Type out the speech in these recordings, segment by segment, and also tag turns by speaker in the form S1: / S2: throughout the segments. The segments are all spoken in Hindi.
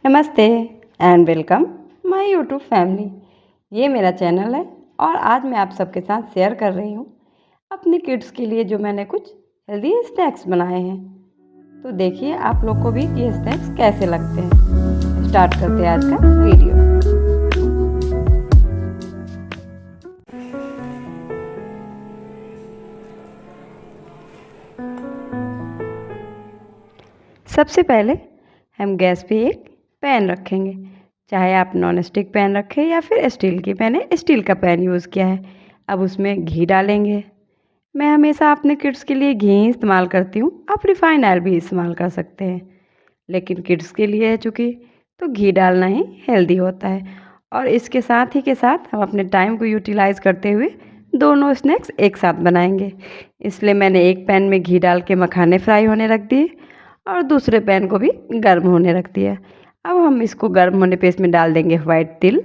S1: नमस्ते and welcome my YouTube family. ये मेरा चैनल है और आज मैं आप सबके साथ शेयर कर रही हूँ अपने किड्स के लिए जो मैंने कुछ हेल्दी स्नैक्स बनाए हैं। तो देखिए आप लोग को भी ये स्नैक्स कैसे लगते हैं। स्टार्ट करते हैं आज का वीडियो। सबसे पहले हम गैस पे एक पैन रखेंगे, चाहे आप नॉन स्टिक पैन रखें या फिर स्टील की। मैंने स्टील का पैन यूज़ किया है। अब उसमें घी डालेंगे। मैं हमेशा अपने किड्स के लिए घी ही इस्तेमाल करती हूँ। आप रिफाइंड ऑयल भी इस्तेमाल कर सकते हैं, लेकिन किड्स के लिए है चूँकि तो घी डालना ही हेल्दी होता है। और इसके साथ ही के साथ हम अपने टाइम को यूटिलाइज़ करते हुए दोनों स्नैक्स एक साथ बनाएंगे। इसलिए मैंने एक पैन में घी डाल के मखाने फ्राई होने रख दिए और दूसरे पैन को भी गर्म होने रख दिया। अब हम इसको गर्म होने पे इसमें डाल देंगे वाइट तिल।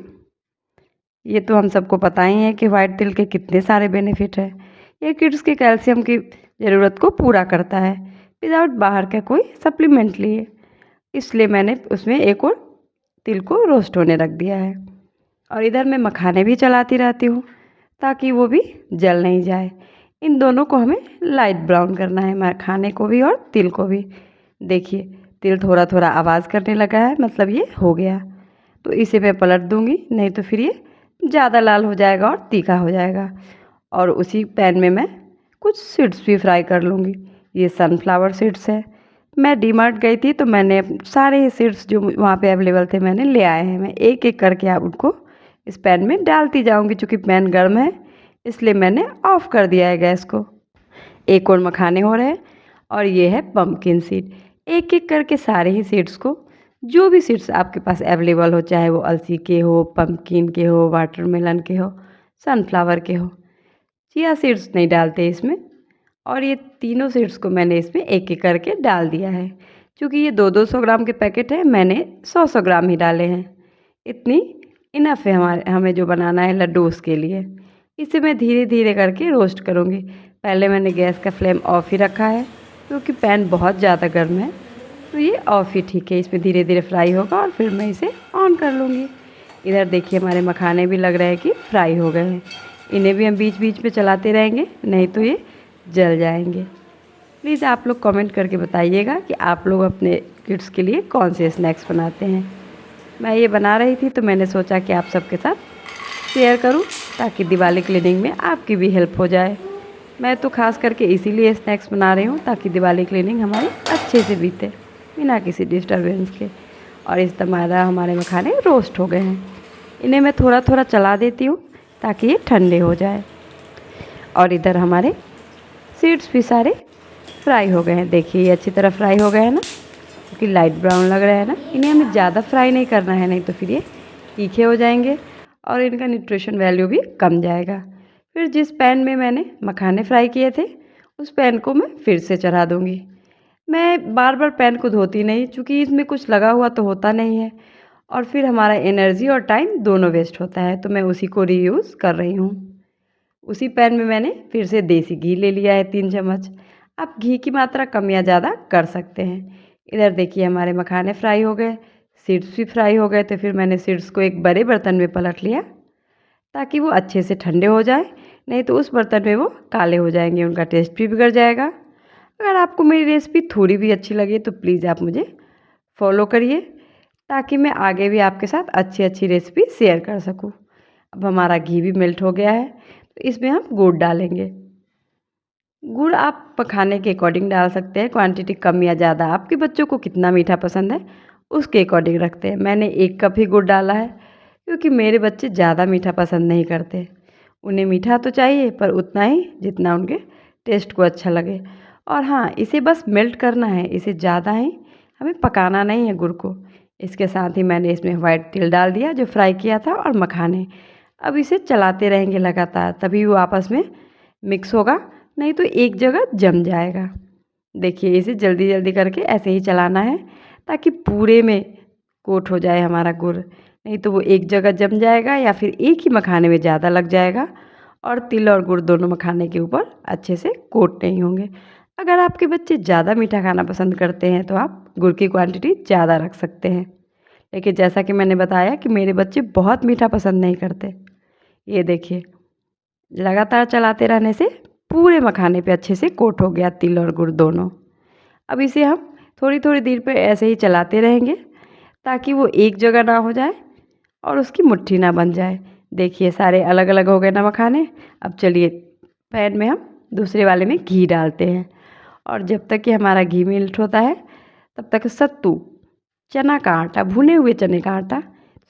S1: ये तो हम सबको पता ही है कि वाइट तिल के कितने सारे बेनिफिट है। ये किड्स के कैल्शियम की ज़रूरत को पूरा करता है विदाउट बाहर का कोई सप्लीमेंट लिए। इसलिए मैंने उसमें एक और तिल को रोस्ट होने रख दिया है। और इधर मैं मखाने भी चलाती रहती हूँ ताकि वो भी जल नहीं जाए। इन दोनों को हमें लाइट ब्राउन करना है, मखाने को भी और तिल को भी। देखिए तिल थोड़ा थोड़ा आवाज़ करने लगा है, मतलब ये हो गया। तो इसे मैं पलट दूंगी, नहीं तो फिर ये ज़्यादा लाल हो जाएगा और तीखा हो जाएगा। और उसी पैन में मैं कुछ सीड्स भी फ्राई कर लूँगी। ये सनफ्लावर सीड्स है। मैं डीमार्ट गई थी तो मैंने सारे ही सीड्स जो वहाँ पे अवेलेबल थे मैंने ले आए हैं। मैं एक एक करके आप उनको इस पैन में डालती जाऊँगी। चूँकि पैन गर्म है इसलिए मैंने ऑफ़ कर दिया है गैस को। एक और मखाने हो रहे हैं और ये है पम्पकिन सीड। एक एक करके सारे ही सीड्स को, जो भी सीड्स आपके पास अवेलेबल हो, चाहे वो अलसी के हो, पम्पकिन के हो, वाटरमेलन के हो, सनफ्लावर के हो। चिया सीड्स नहीं डालते इसमें। और ये तीनों सीड्स को मैंने इसमें एक एक करके डाल दिया है। क्योंकि ये 200 ग्राम के पैकेट है, मैंने 100 ग्राम ही डाले हैं। इतनी इनफ है हमें जो बनाना है लड्डू उसके लिए। इसे मैं धीरे धीरे करके रोस्ट करूँगी। पहले मैंने गैस का फ्लेम ऑफ ही रखा है क्योंकि पैन बहुत ज़्यादा गर्म है, तो ये ऑफ ही ठीक है। इसमें धीरे धीरे फ्राई होगा और फिर मैं इसे ऑन कर लूँगी। इधर देखिए हमारे मखाने भी लग रहे हैं कि फ्राई हो गए हैं। इन्हें भी हम बीच बीच में चलाते रहेंगे, नहीं तो ये जल जाएंगे। प्लीज़ आप लोग कमेंट करके बताइएगा कि आप लोग अपने किड्स के लिए कौन से स्नैक्स बनाते हैं। मैं ये बना रही थी तो मैंने सोचा कि आप सबके साथ शेयर करूं ताकि दिवाली क्लीनिंग में आपकी भी हेल्प हो जाए। मैं तो खास करके इसीलिए स्नैक्स बना रही हूँ ताकि दिवाली क्लीनिंग हमारी अच्छे से बीते बिना किसी डिस्टर्बेंस के। और इस तरह हमारे मखाने रोस्ट हो गए हैं। इन्हें मैं थोड़ा थोड़ा चला देती हूँ ताकि ये ठंडे हो जाए। और इधर हमारे सीड्स भी सारे फ्राई हो गए हैं। देखिए ये अच्छी तरह फ्राई हो गए हैं ना, क्योंकि लाइट ब्राउन लग रहा है ना। इन्हें हमें ज़्यादा फ्राई नहीं करना है, नहीं तो फिर ये तीखे हो जाएंगे और इनका न्यूट्रिशन वैल्यू भी कम जाएगा। फिर जिस पैन में मैंने मखाने फ्राई किए थे उस पैन को मैं फिर से चढ़ा दूँगी। मैं बार बार पैन को धोती नहीं, क्योंकि इसमें कुछ लगा हुआ तो होता नहीं है और फिर हमारा एनर्जी और टाइम दोनों वेस्ट होता है। तो मैं उसी को रीयूज़ कर रही हूँ। उसी पैन में मैंने फिर से देसी घी ले लिया है 3 चम्मच। आप घी की मात्रा कम या ज़्यादा कर सकते हैं। इधर देखिए हमारे मखाने फ्राई हो गए, सीड्स भी फ्राई हो गए। तो फिर मैंने सीड्स को एक बड़े बर्तन में पलट लिया ताकि वो अच्छे से ठंडे हो जाए, नहीं तो उस बर्तन में वो काले हो जाएंगे, उनका टेस्ट भी बिगड़ जाएगा। अगर आपको मेरी रेसिपी थोड़ी भी अच्छी लगे तो प्लीज़ आप मुझे फॉलो करिए ताकि मैं आगे भी आपके साथ अच्छी अच्छी रेसिपी शेयर कर सकूँ। अब हमारा घी भी मेल्ट हो गया है तो इसमें हम गुड़ डालेंगे। गुड़ आप पकाने के अकॉर्डिंग डाल सकते हैं, क्वांटिटी कम या ज़्यादा आपके बच्चों को कितना मीठा पसंद है उसके अकॉर्डिंग रखते हैं। मैंने 1 कप ही गुड़ डाला है क्योंकि मेरे बच्चे ज़्यादा मीठा पसंद नहीं करते। उन्हें मीठा तो चाहिए पर उतना ही जितना उनके टेस्ट को अच्छा लगे। और हाँ, इसे बस मेल्ट करना है, इसे ज़्यादा ही हमें पकाना नहीं है गुड़ को। इसके साथ ही मैंने इसमें वाइट तिल डाल दिया जो फ्राई किया था और मखाने। अब इसे चलाते रहेंगे लगातार, तभी वो आपस में मिक्स होगा, नहीं तो एक जगह जम जाएगा। देखिए इसे जल्दी जल्दी करके ऐसे ही चलाना है ताकि पूरे में कोट हो जाए हमारा गुड़, नहीं तो वो एक जगह जम जाएगा या फिर एक ही मखाने में ज़्यादा लग जाएगा और तिल और गुड़ दोनों मखाने के ऊपर अच्छे से कोट नहीं होंगे। अगर आपके बच्चे ज़्यादा मीठा खाना पसंद करते हैं तो आप गुड़ की क्वांटिटी ज़्यादा रख सकते हैं, लेकिन जैसा कि मैंने बताया कि मेरे बच्चे बहुत मीठा पसंद नहीं करते। ये देखिए, लगातार चलाते रहने से पूरे मखाने पे अच्छे से कोट हो गया तिल और गुड़ दोनों। अब इसे हम थोड़ी-थोड़ी देर पे ऐसे ही चलाते रहेंगे ताकि वो एक जगह ना हो जाए और उसकी मुट्ठी ना बन जाए। देखिए सारे अलग-अलग हो गए ना मखाने। अब चलिए पैन में हम दूसरे वाले में घी डालते हैं और जब तक कि हमारा घी मेल्ट होता है तब तक सत्तू, चना का आटा, भुने हुए चने का आटा,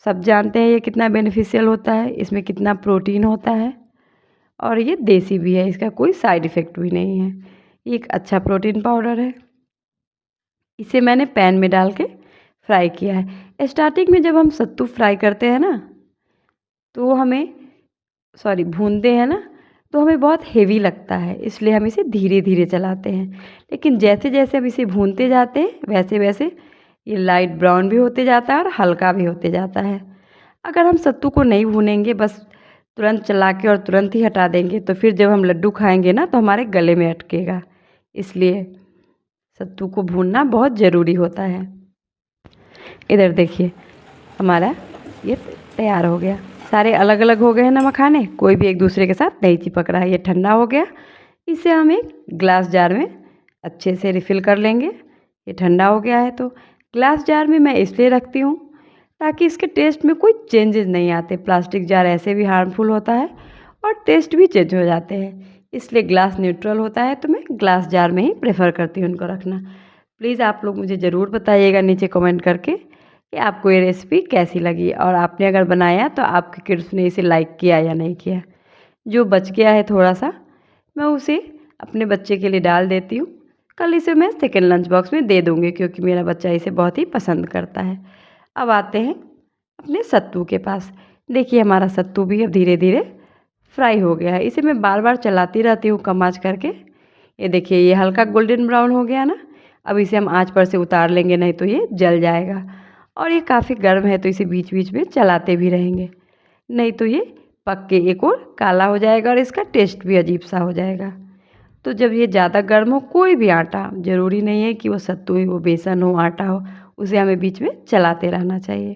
S1: सब जानते हैं ये कितना बेनिफिशियल होता है, इसमें कितना प्रोटीन होता है और ये देसी भी है, इसका कोई साइड इफ़ेक्ट भी नहीं है। ये एक अच्छा प्रोटीन पाउडर है। इसे मैंने पैन में डाल के फ्राई किया है। स्टार्टिंग में जब हम सत्तू फ्राई करते हैं ना, तो हमें भूनते हैं ना, तो हमें बहुत हेवी लगता है, इसलिए हम इसे धीरे-धीरे चलाते हैं। लेकिन जैसे-जैसे हम इसे भूनते जाते हैं, वैसे-वैसे ये लाइट ब्राउन भी होते जाता है और हल्का भी होते जाता है। अगर हम सत्तू को नहीं भूनेंगे, बस तुरंत चला के और तुरंत ही हटा देंगे, तो फिर जब हम लड्डू खाएँगे ना, तो हमारे गले में अटकेगा। इसलिए सत्तू को भूनना बहुत ज़रूरी होता है। इधर देखिए, हमारा ये तैयार हो गया। सारे अलग-अलग हो गए हैं ना मखाने, कोई भी एक दूसरे के साथ नहीं चिपक रहा है। ये ठंडा हो गया। इसे हम एक ग्लास जार में अच्छे से रिफ़िल कर लेंगे। ये ठंडा हो गया है तो ग्लास जार में मैं इसलिए रखती हूँ ताकि इसके टेस्ट में कोई चेंजेस नहीं आते। प्लास्टिक जार ऐसे भी हार्मफुल होता है और टेस्ट भी चेंज हो जाते हैं। इसलिए ग्लास न्यूट्रल होता है तो मैं ग्लास जार में ही प्रेफ़र करती हूँ इनको रखना। प्लीज़ आप लोग मुझे ज़रूर बताइएगा नीचे कमेंट करके कि आपको ये रेसिपी कैसी लगी और आपने अगर बनाया तो आपके किड्स ने इसे लाइक किया या नहीं किया। जो बच गया है थोड़ा-सा, मैं उसे अपने बच्चे के लिए डाल देती हूँ। कल इसे मैं सेकंड लंच बॉक्स में दे दूँगी क्योंकि मेरा बच्चा इसे बहुत ही पसंद करता है। अब आते हैं अपने सत्तू के पास। देखिए हमारा सत्तू भी अब धीरे-धीरे फ्राई हो गया है। इसे मैं बार-बार चलाती रहती हूँ कम आँच करके। ये देखिए ये हल्का गोल्डन ब्राउन हो गया ना, अब इसे हम आँच पर से उतार लेंगे नहीं तो ये जल जाएगा और ये काफ़ी गर्म है तो इसे बीच-बीच में चलाते भी रहेंगे। नहीं तो ये पक के एक और काला हो जाएगा और इसका टेस्ट भी अजीब-सा हो जाएगा। तो जब ये ज़्यादा गर्म हो कोई भी आटा, ज़रूरी नहीं है कि वो सत्तू ही हो, बेसन हो, आटा हो, उसे हमें बीच में चलाते रहना चाहिए।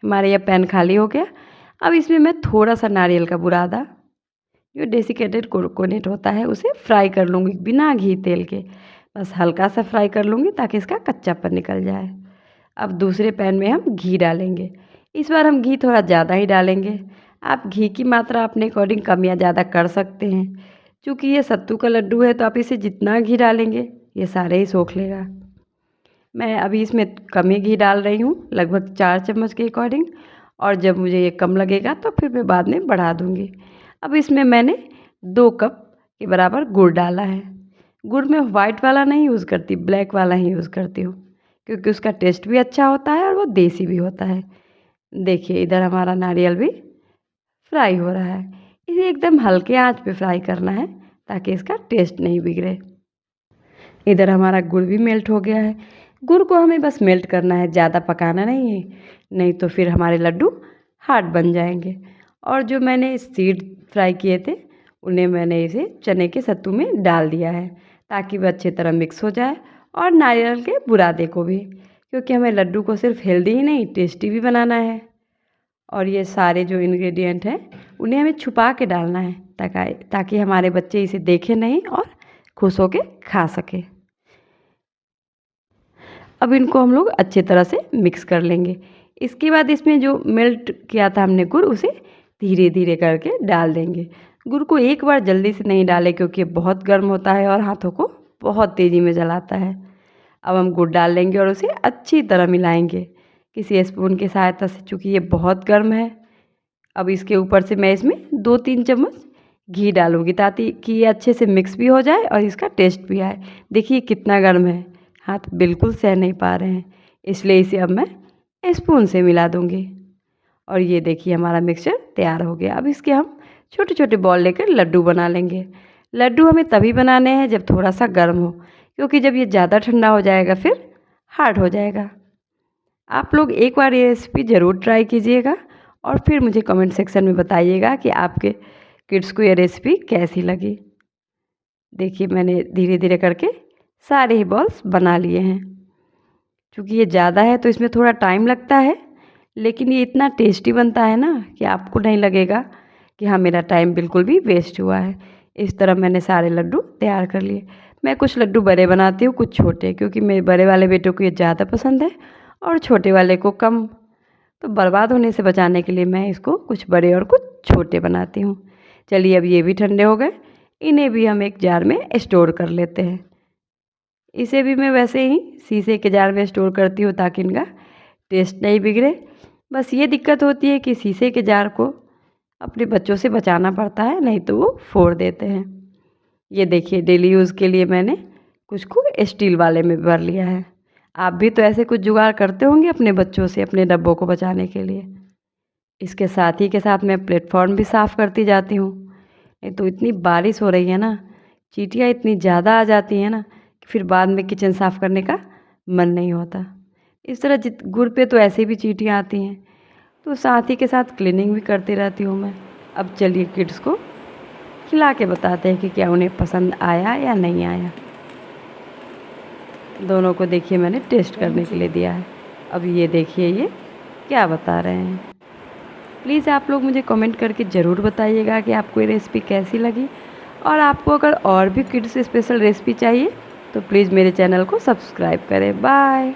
S1: हमारा ये पैन खाली हो गया। अब इसमें मैं थोड़ा-सा नारियल का बुरादा, जो डेसिकेटेड कोकोनट होता है, उसे फ्राई कर लूँगी बिना घी तेल के। बस हल्का-सा फ्राई कर लूँगी ताकि इसका कच्चापन निकल जाए। अब दूसरे पैन में हम घी डालेंगे। इस बार हम घी थोड़ा ज़्यादा ही डालेंगे। आप घी की मात्रा अपने अकॉर्डिंग कम या ज़्यादा कर सकते हैं। चूँकि ये सत्तू का लड्डू है तो आप इसे जितना घी डालेंगे, ये सारे ही सोख लेगा। मैं अभी इसमें कम ही घी डाल रही हूँ, लगभग 4 चम्मच के अकॉर्डिंग और जब मुझे ये कम लगेगा तो फिर मैं बाद में बढ़ा दूँगी। अब इसमें मैंने 2 कप के बराबर गुड़ डाला है। गुड़ मैं व्हाइट वाला नहीं यूज़ करती, ब्लैक वाला ही यूज़ करती हूँ क्योंकि उसका टेस्ट भी अच्छा होता है और वो देसी भी होता है। देखिए इधर हमारा नारियल भी फ्राई हो रहा है। इसे एकदम हल्के आँच पे फ्राई करना है ताकि इसका टेस्ट नहीं बिगड़े। इधर हमारा गुड़ भी मेल्ट हो गया है। गुड़ को हमें बस मेल्ट करना है, ज़्यादा पकाना नहीं है, नहीं तो फिर हमारे लड्डू हार्ड बन जाएंगे। और जो मैंने सीड फ्राई किए थे, उन्हें मैंने इसे चने के सत्तू में डाल दिया है ताकि वह अच्छी तरह मिक्स हो जाए और नारियल के बुरादे को भी, क्योंकि हमें लड्डू को सिर्फ हेल्दी ही नहीं टेस्टी भी बनाना है। और ये सारे जो इंग्रेडिएंट हैं उन्हें हमें छुपा के डालना है ताकि हमारे बच्चे इसे देखें नहीं और खुश होके खा सकें। अब इनको हम लोग अच्छे तरह से मिक्स कर लेंगे। इसके बाद इसमें जो मेल्ट किया था हमने गुड़, उसे धीरे-धीरे करके डाल देंगे। गुड़ को एक बार जल्दी से नहीं डालें क्योंकि ये बहुत गर्म होता है और हाथों को बहुत तेज़ी में जलाता है। अब हम गुड़ डाल लेंगे और उसे अच्छी तरह मिलाएँगे किसी स्पून की सहायता से, चूँकि ये बहुत गर्म है। अब इसके ऊपर से मैं इसमें 2-3 चम्मच घी डालूँगी ताकि कि ये अच्छे से मिक्स भी हो जाए और इसका टेस्ट भी आए। देखिए कितना गर्म है, हाथ बिल्कुल सह नहीं पा रहे हैं, इसलिए इसे अब मैं स्पून से मिला दूँगी। और ये देखिए हमारा मिक्सचर तैयार हो गया। अब इसके हम छोटे-छोटे बॉल लेकर लड्डू बना लेंगे। लड्डू हमें तभी बनाने हैं जब थोड़ा-सा गर्म हो, क्योंकि जब ये ज़्यादा ठंडा हो जाएगा फिर हार्ड हो जाएगा। आप लोग एक बार ये रेसिपी ज़रूर ट्राई कीजिएगा और फिर मुझे कमेंट सेक्शन में बताइएगा कि आपके किड्स को ये रेसिपी कैसी लगी। देखिए मैंने धीरे-धीरे करके सारे ही बॉल्स बना लिए हैं। क्योंकि ये ज़्यादा है तो इसमें थोड़ा टाइम लगता है, लेकिन ये इतना टेस्टी बनता है ना कि आपको नहीं लगेगा कि हाँ मेरा टाइम बिल्कुल भी वेस्ट हुआ है। इस तरह मैंने सारे लड्डू तैयार कर लिए। मैं कुछ लड्डू बड़े बनाती हूँ, कुछ छोटे, क्योंकि मेरे बड़े वाले बेटे को ये ज़्यादा पसंद है और छोटे वाले को कम। तो बर्बाद होने से बचाने के लिए मैं इसको कुछ बड़े और कुछ छोटे बनाती हूँ। चलिए अब ये भी ठंडे हो गए, इन्हें भी हम एक जार में स्टोर कर लेते हैं। इसे भी मैं वैसे ही शीशे के जार में स्टोर करती हूँ ताकि इनका टेस्ट नहीं बिगड़े। बस ये दिक्कत होती है कि शीशे के जार को अपने बच्चों से बचाना पड़ता है, नहीं तो वो फोड़ देते हैं। ये देखिए डेली यूज़ के लिए मैंने कुछ को स्टील वाले में भर लिया है। आप भी तो ऐसे कुछ जुगाड़ करते होंगे अपने बच्चों से अपने डब्बों को बचाने के लिए। इसके साथ ही के साथ मैं प्लेटफॉर्म भी साफ़ करती जाती हूँ। नहीं तो इतनी बारिश हो रही है ना, चींटियाँ इतनी ज़्यादा आ जाती हैं ना कि फिर बाद में किचन साफ़ करने का मन नहीं होता। इस तरह गुड़ पे तो ऐसे भी चींटियाँ आती हैं, तो साथ ही के साथ क्लीनिंग भी करती रहती हूँ मैं। अब चलिए किड्स को खिला के बताते हैं कि क्या उन्हें पसंद आया या नहीं आया। दोनों को देखिए मैंने टेस्ट करने के लिए दिया है। अब ये देखिए ये क्या बता रहे हैं। प्लीज़ आप लोग मुझे कमेंट करके ज़रूर बताइएगा कि आपको ये रेसिपी कैसी लगी, और आपको अगर और भी किड्स स्पेशल रेसिपी चाहिए तो प्लीज़ मेरे चैनल को सब्सक्राइब करें। बाय।